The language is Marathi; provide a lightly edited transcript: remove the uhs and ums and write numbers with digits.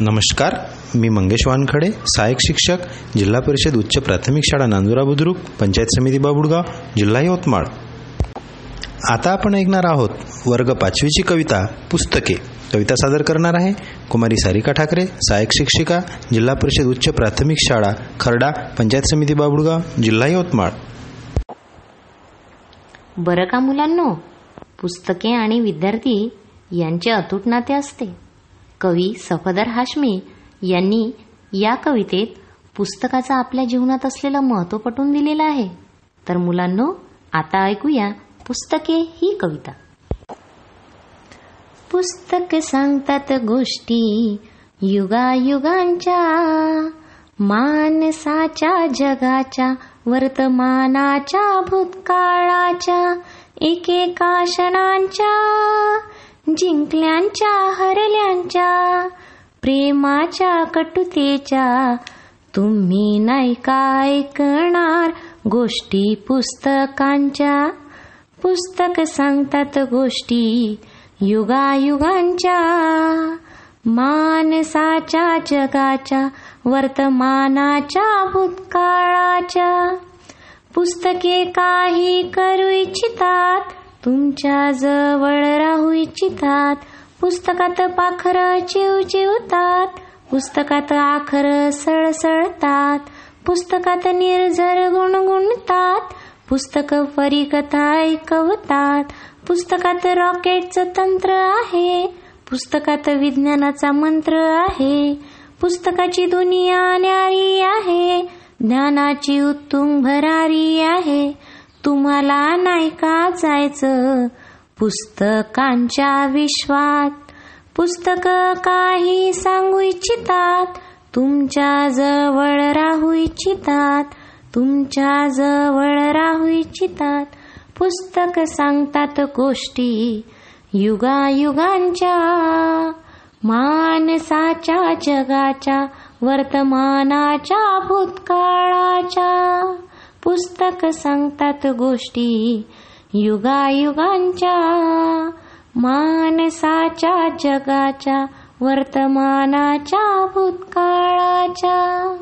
नमस्कार, मी मंगेश वानखडे, सहाय्यक शिक्षक, जिल्हा परिषद उच्च प्राथमिक शाळा नांदुरा बुद्रुक, पंचायत समिती बाबुळगाव, जिल्हा यवतमाळ. आता आपण ऐकणार आहोत वर्ग 5वीची कविता पुस्तके. कविता सादर करणार आहे कुमारी सारिका ठाकरे, सहाय्यक शिक्षिका, जिल्हा परिषद उच्च प्राथमिक शाळा खर्डा, पंचायत समिती बाबुळगाव, जिल्हा यवतमाळ. बरं का मुलांनो, पुस्तके आणि विद्यार्थी यांचे अतूट नाते असते. कवी सफदर हाशमी यांनी या कवितेत पुस्तकाचा आपल्या जीवनात असलेलं महत्त्व पटवून दिलेलं आहे. तर मुलांनो, आता ऐकूया पुस्तके ही कविता. पुस्तक सांगतात गोष्टी युगायुगांच्या, मानसाच्या जगाच्या, वर्तमानाच्या, भूतकाळाच्या, एकेका क्षणांच्या, जिंकल्यांच्या हरल्यांच्या, प्रेमाच्या कटुतेच्या. तुम्ही नाही का ऐकणार गोष्टी पुस्तकांच्या. पुस्तक सांगतात गोष्टी युगायुगांच्या, मानसाच्या जगाच्या, वर्तमानाच्या, भूतकाळाच्या. पुस्तके काही करू इच्छितात, तुमच्या जवळ राहू इच्छितात. पुस्तकात पाखर चिवचिवतात, पुस्तकात आखर सळसळतात. पुस्तकात निर्झर गुणगुणतात, पुस्तक परीकथा ऐकवतात. पुस्तकात रॉकेटचं तंत्र आहे, पुस्तकात विज्ञानाचा मंत्र आहे. पुस्तकाची दुनिया न्यारी आहे, ज्ञानाची उत्तुंग भरारी आहे. तुम्हाला नाही का जायचं पुस्तकांच्या विश्वात. पुस्तक काही सांगू इच्छितात, तुमच्या जवळ राहू इच्छितात, तुमच्या जवळ राहू इच्छितात. पुस्तक सांगतात गोष्टी युगायुगांच्या, मानसाच्या जगाच्या, वर्तमानाच्या, भूतकाळाच्या. पुस्तक सांगतात गोष्टी युगायुगांच्या, मानसाच्या जगाच्या, वर्तमानाच्या, भूतकाळाच्या.